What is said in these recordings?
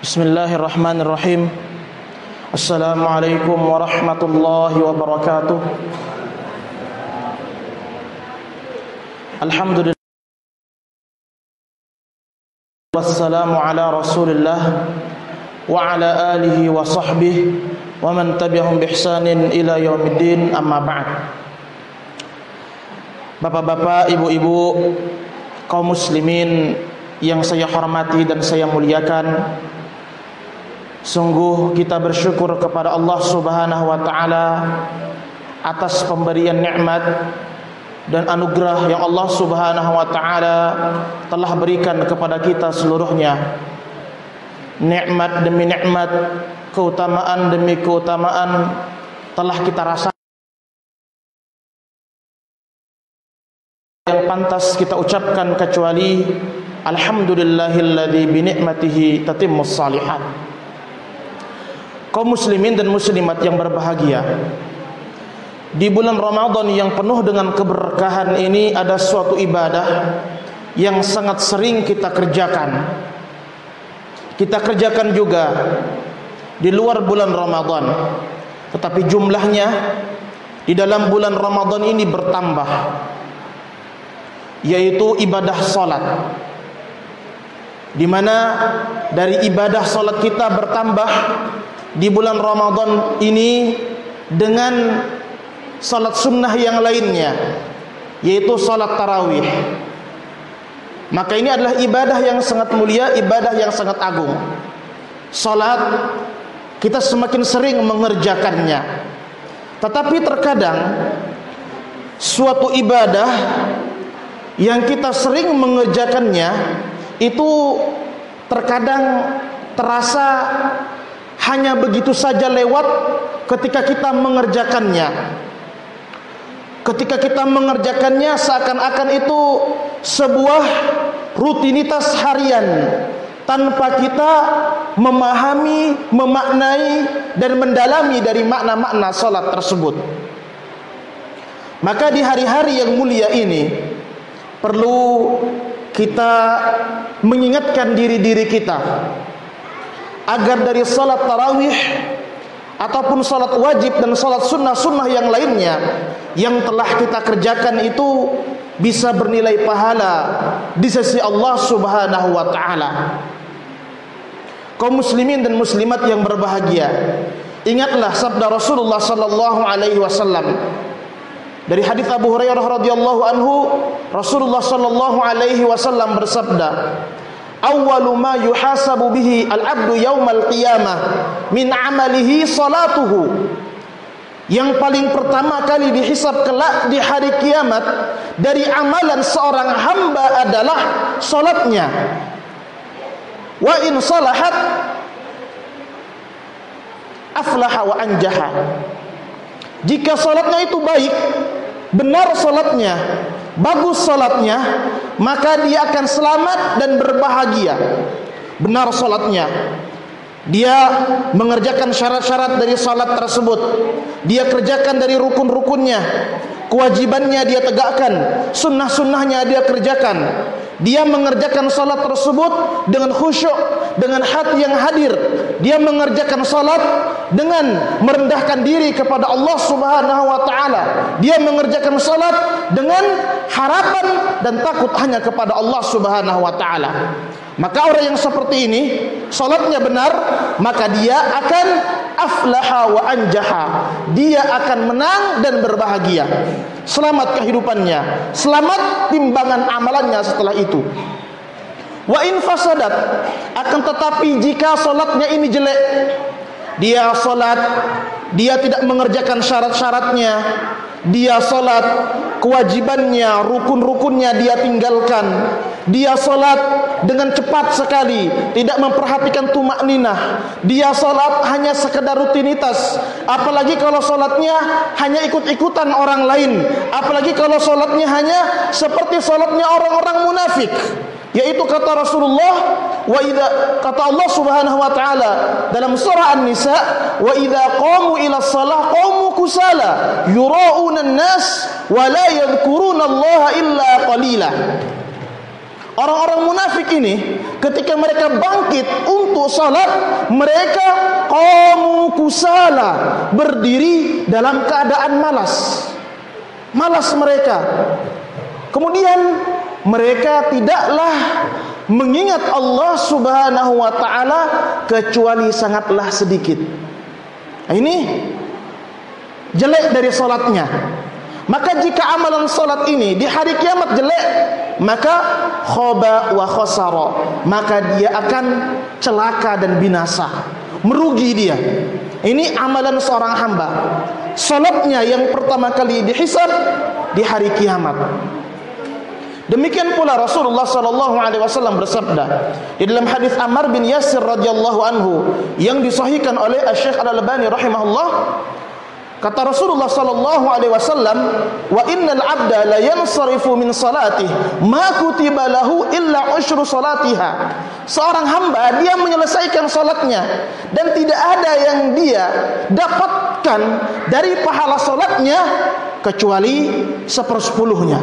Bismillahirrahmanirrahim. Assalamualaikum warahmatullahi wabarakatuh. Alhamdulillah, wassalamu ala rasulillah wa ala alihi wa sahbihi wa man tabi'ahum bi ihsanin ila yaumiddin, amma ba'd. Bapak-bapak, ibu-ibu, kaum muslimin yang saya hormati dan saya muliakan, sungguh kita bersyukur kepada Allah Subhanahu wa taala atas pemberian nikmat dan anugerah yang Allah Subhanahu wa taala telah berikan kepada kita seluruhnya. Nikmat demi nikmat, keutamaan demi keutamaan telah kita rasakan, yang pantas kita ucapkan kecuali alhamdulillahilladzi bi ni'matihi tatimmus shalihat. Kaum muslimin dan muslimat yang berbahagia, di bulan Ramadan yang penuh dengan keberkahan ini ada suatu ibadah yang sangat sering kita kerjakan. Kita kerjakan juga di luar bulan Ramadan, tetapi jumlahnya di dalam bulan Ramadan ini bertambah, yaitu ibadah salat. Di mana dari ibadah salat kita bertambah di bulan Ramadan ini dengan salat sunnah yang lainnya, yaitu salat tarawih. Maka ini adalah ibadah yang sangat mulia, ibadah yang sangat agung. Salat kita semakin sering mengerjakannya, tetapi terkadang suatu ibadah yang kita sering mengerjakannya itu terkadang terasa hanya begitu saja lewat ketika kita mengerjakannya. Ketika kita mengerjakannya seakan-akan itu sebuah rutinitas harian tanpa kita memahami, memaknai dan mendalami dari makna-makna salat tersebut. Maka di hari-hari yang mulia ini perlu kita mengingatkan diri-diri kita agar dari salat tarawih ataupun salat wajib dan salat sunnah-sunnah yang lainnya yang telah kita kerjakan itu bisa bernilai pahala di sisi Allah Subhanahu wa taala. Kaum muslimin dan muslimat yang berbahagia, ingatlah sabda Rasulullah sallallahu alaihi wasallam. Dari hadis Abu Hurairah radhiyallahu anhu, Rasulullah sallallahu alaihi wasallam bersabda, "Awwalu ma yuhasabu bihi al-'abdu yaumal qiyamah min 'amalihi salatuhu." Yang paling pertama kali dihisab kelak di hari kiamat dari amalan seorang hamba adalah salatnya. Wa in salahat aflaha wa anjaha. Jika salatnya itu baik, benar salatnya, bagus salatnya, maka dia akan selamat dan berbahagia. Benar salatnya, dia mengerjakan syarat-syarat dari salat tersebut, dia kerjakan dari rukun-rukunnya, kewajibannya dia tegakkan, sunnah-sunnahnya dia kerjakan. Dia mengerjakan salat tersebut dengan khusyuk, dengan hati yang hadir. Dia mengerjakan salat dengan merendahkan diri kepada Allah Subhanahu wa taala. Dia mengerjakan salat dengan harapan dan takut hanya kepada Allah Subhanahu wa taala. Maka orang yang seperti ini salatnya benar, maka dia akan aflaha wa anjaha. Dia akan menang dan berbahagia. Selamat kehidupannya, selamat timbangan amalannya setelah itu. Wa in fasadat, akan tetapi jika salatnya ini jelek, dia salat, dia tidak mengerjakan syarat-syaratnya, dia salat, kewajibannya, rukun-rukunnya dia tinggalkan, dia salat dengan cepat sekali, tidak memperhatikan tumakninah, dia salat hanya sekedar rutinitas, apalagi kalau salatnya hanya ikut-ikutan orang lain, apalagi kalau salatnya hanya seperti salatnya orang-orang munafik. Yaitu kata Rasulullah, kata Allah Subhanahu wa taala dalam surah An-Nisa, wa idza qamu ila shalah qamu kusala yura'una an-nas wa la yadhkuruna Allah illa qalila. Orang-orang munafik ini ketika mereka bangkit untuk salat, mereka qamu kusala, berdiri dalam keadaan malas. Malas mereka. Kemudian mereka tidaklah mengingat Allah Subhanahu wa taala kecuali sangatlah sedikit. Nah, ini jelek dari salatnya. Maka jika amalan salat ini di hari kiamat jelek, maka khaba wa khasara, maka dia akan celaka dan binasa, merugi dia. Ini amalan seorang hamba. Salatnya yang pertama kali dihisab di hari kiamat. Demikian pula Rasulullah sallallahu alaihi wasallam bersabda di dalam hadis Ammar bin Yasir radhiyallahu anhu yang disahihkan oleh Syekh Al-Albani rahimahullah. Kata Rasulullah sallallahu alaihi wasallam, "Wa innal 'abda la yansarifu min salatihi ma kutiba lahu illa usyru salatiha." Seorang hamba dia menyelesaikan salatnya dan tidak ada yang dia dapatkan dari pahala salatnya kecuali 1/10-nya.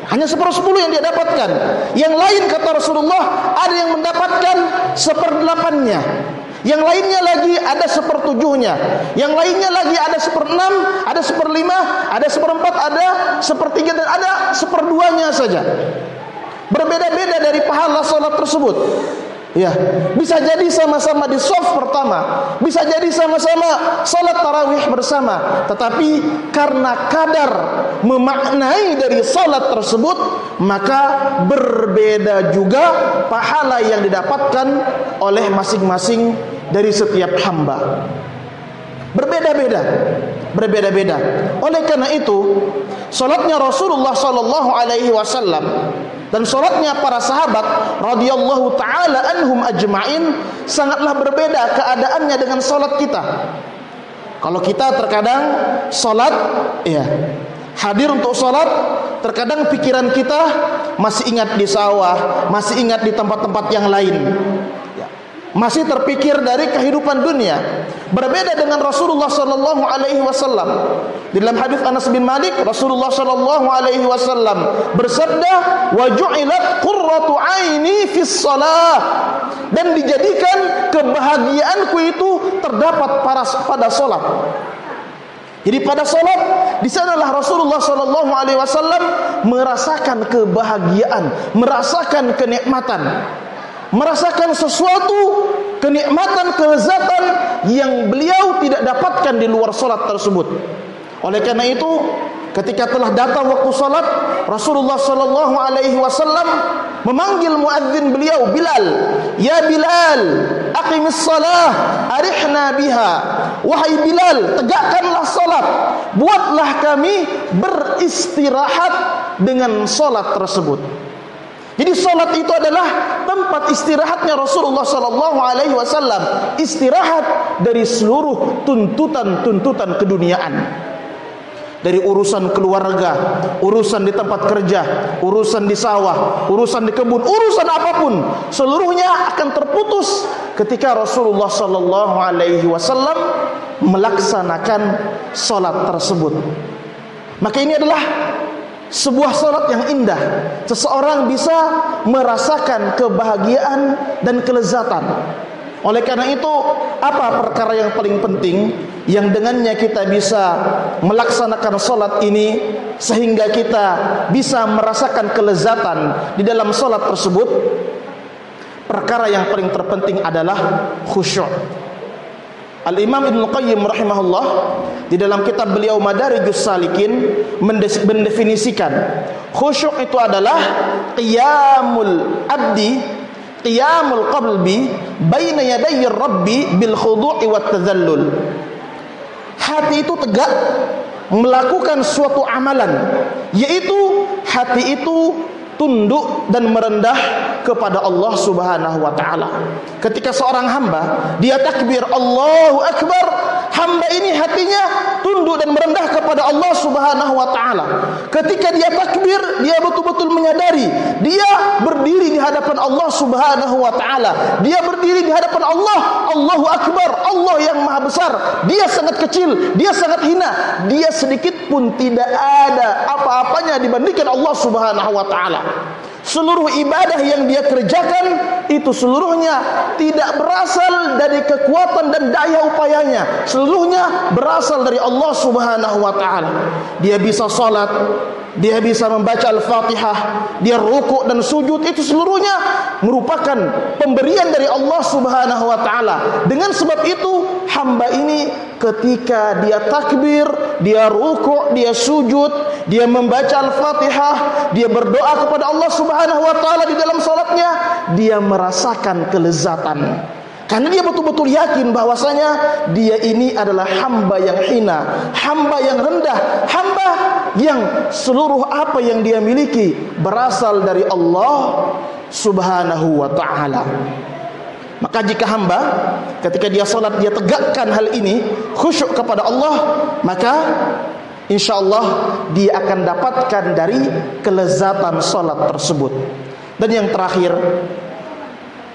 Hanya 1/10 yang dia dapatkan. Yang lain kata Rasulullah ada yang mendapatkan 1/8-nya. Yang lainnya lagi ada 1/7-nya. Yang lainnya lagi ada 1/6, ada 1/5, ada 1/4, ada 1/3 dan ada 1/2-nya saja. Berbeda-beda dari pahala salat tersebut. Ya, bisa jadi sama-sama di shaf pertama, bisa jadi sama-sama salat tarawih bersama, tetapi karena kadar memaknai dari salat tersebut, maka berbeda juga pahala yang didapatkan oleh masing-masing dari setiap hamba. Berbeda-beda. Oleh karena itu, salatnya Rasulullah sallallahu alaihi wasallam dan salatnya para sahabat radhiyallahu taala anhum ajmain sangatlah berbeda keadaannya dengan salat kita. Kalau kita terkadang salat hadir untuk salat, terkadang pikiran kita masih ingat di sawah, masih ingat di tempat-tempat yang lain. Masih terpikir dari kehidupan dunia. Berbeda dengan Rasulullah sallallahu alaihi wasallam. Di dalam hadis Anas bin Malik, Rasulullah sallallahu alaihi wasallam bersabda, "Wa ju'ilat qurratu 'aini fis shalah." Dan dijadikan kebahagiaanku itu terdapat pada salat. Jadi pada salat di sanalah Rasulullah sallallahu alaihi wasallam merasakan kebahagiaan, merasakan kenikmatan. Merasakan sesuatu kenikmatan, kelezatan yang beliau tidak dapatkan di luar salat tersebut. Oleh karena itu, ketika telah datang waktu salat, Rasulullah sallallahu alaihi wasallam memanggil muadzin beliau, Bilal. "Ya Bilal, aqimis shalah, arihna biha." Wahai Bilal, tegakkanlah salat, buatlah kami beristirahat dengan salat tersebut. Jadi salat itu adalah tempat istirahatnya Rasulullah sallallahu alaihi wasallam, istirahat dari seluruh tuntutan-tuntutan keduniaan. Dari urusan keluarga, urusan di tempat kerja, urusan di sawah, urusan di kebun, urusan apapun, seluruhnya akan terputus ketika Rasulullah sallallahu alaihi wasallam melaksanakan salat tersebut. Maka ini adalah sebuah salat yang indah. Seseorang bisa merasakan kebahagiaan dan kelezatan. Oleh karena itu, apa perkara yang paling penting yang dengannya kita bisa melaksanakan salat ini sehingga kita bisa merasakan kelezatan di dalam salat tersebut? Perkara yang paling terpenting adalah khusyuk. Al-Imam Ibnu Qayyim rahimahullah di dalam kitab beliau Madarijus Salikin mendefinisikan khusyuk itu adalah qiyamul qalbi baina yaday rabbi bil khudu'i wat tadhallul. Hati itu tegak melakukan suatu amalan, yaitu hati itu tunduk dan merendah kepada Allah Subhanahu wa taala. Ketika seorang hamba dia takbir Allahu Akbar, hamba ini hatinya tunduk dan merendah kepada Allah Subhanahu wa taala. Ketika dia takbir, dia betul-betul menyadari dia berdiri di hadapan Allah Subhanahu wa taala. Dia berdiri di hadapan Allah, Allahu Akbar, Allah yang maha besar. Dia sangat kecil, dia sangat hina, dia sedikit pun tidak ada apa-apanya dibandingkan Allah Subhanahu wa taala. Seluruh ibadah yang dia kerjakan itu seluruhnya tidak berasal dari kekuatan dan daya upayanya. Seluruhnya berasal dari Allah Subhanahu wa taala. Dia bisa salat, dia bisa membaca Al-Fatihah, dia rukuk dan sujud, itu seluruhnya merupakan pemberian dari Allah Subhanahu wa taala. Dengan sebab itu hamba ini ketika dia takbir, dia rukuk, dia sujud, dia membaca Al-Fatihah, dia berdoa kepada Allah Subhanahu wa taala di dalam salatnya, dia merasakan kelezatan. Karena dia betul-betul yakin bahwasanya dia ini adalah hamba yang hina, hamba yang rendah, hamba yang seluruh apa yang dia miliki berasal dari Allah Subhanahu wa ta'ala. Maka jika hamba ketika dia salat dia tegakkan hal ini, khusyuk kepada Allah, maka insyaallah dia akan dapatkan dari kelezatan salat tersebut. Dan yang terakhir,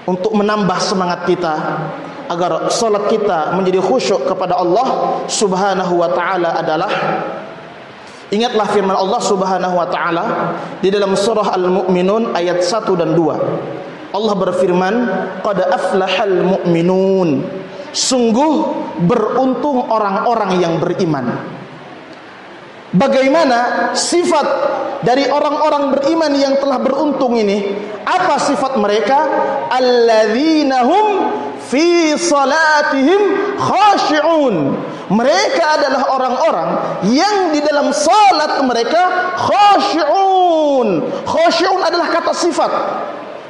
untuk menambah semangat kita agar salat kita menjadi khusyuk kepada Allah Subhanahu wa taala adalah, ingatlah firman Allah Subhanahu wa taala di dalam surah Al-Mu'minun ayat 1 dan 2. Allah berfirman, qad aflahal mu'minun, sungguh beruntung orang-orang yang beriman. Bagaimana sifat dari orang-orang beriman yang telah beruntung ini? Apa sifat mereka? Alladzina hum fi salatihim khashi'un. Mereka adalah orang-orang yang di dalam salat mereka khashi'un. Khashi'un adalah kata sifat,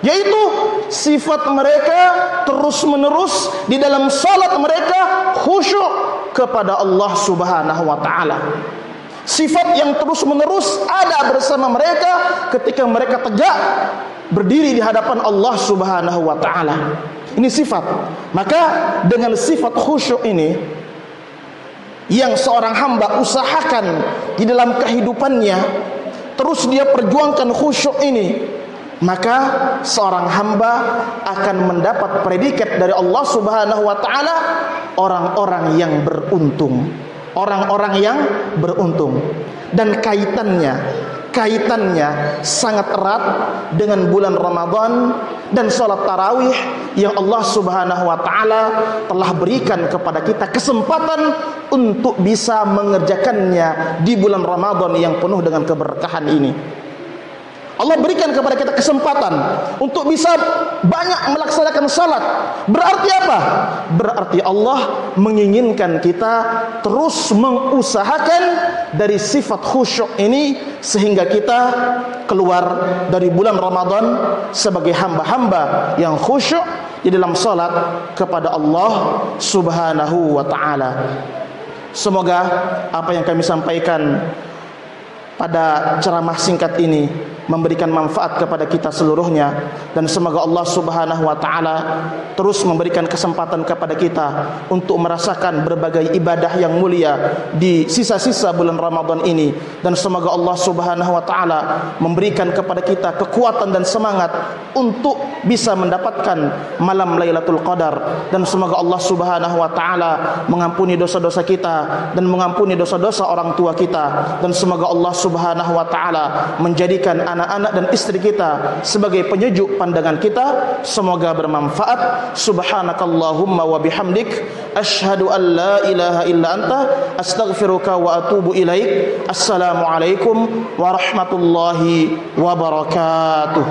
yaitu sifat mereka terus-menerus di dalam salat mereka khusyuk kepada Allah Subhanahu wa taala. Sifat yang terus-menerus ada bersama mereka ketika mereka tegak berdiri di hadapan Allah Subhanahu wa taala. Ini sifat. Maka dengan sifat khusyuk ini yang seorang hamba usahakan di dalam kehidupannya, terus dia perjuangkan khusyuk ini, maka seorang hamba akan mendapat predikat dari Allah Subhanahu wa taala, orang-orang yang beruntung. Orang-orang yang beruntung. Dan kaitannya sangat erat dengan bulan Ramadan dan salat tarawih yang Allah Subhanahu wa taala telah berikan kepada kita kesempatan untuk bisa mengerjakannya di bulan Ramadan yang penuh dengan keberkahan ini. Allah berikan kepada kita kesempatan untuk bisa banyak melaksanakan salat. Berarti apa? Berarti Allah menginginkan kita terus mengusahakan dari sifat khusyuk ini, sehingga kita keluar dari bulan Ramadan sebagai hamba-hamba yang khusyuk di dalam salat kepada Allah Subhanahu wa ta'ala. Semoga apa yang kami sampaikan pada ceramah singkat ini memberikan manfaat kepada kita seluruhnya, dan semoga Allah Subhanahu wa taala terus memberikan kesempatan kepada kita untuk merasakan berbagai ibadah yang mulia di sisa-sisa bulan Ramadan ini, dan semoga Allah Subhanahu wa taala memberikan kepada kita kekuatan dan semangat untuk bisa mendapatkan malam Lailatul Qadar, dan semoga Allah Subhanahu wa taala mengampuni dosa-dosa kita dan mengampuni dosa-dosa orang tua kita, dan semoga Allah Subhanahu wa taala menjadikan anak-anak dan istri kita sebagai penyejuk pandangan kita. Semoga bermanfaat. Subhanakallahumma wa bihamdik, asyhadu an la ilaha illa anta, astaghfiruka wa atubu ilaik. Assalamualaikum warahmatullahi wabarakatuh.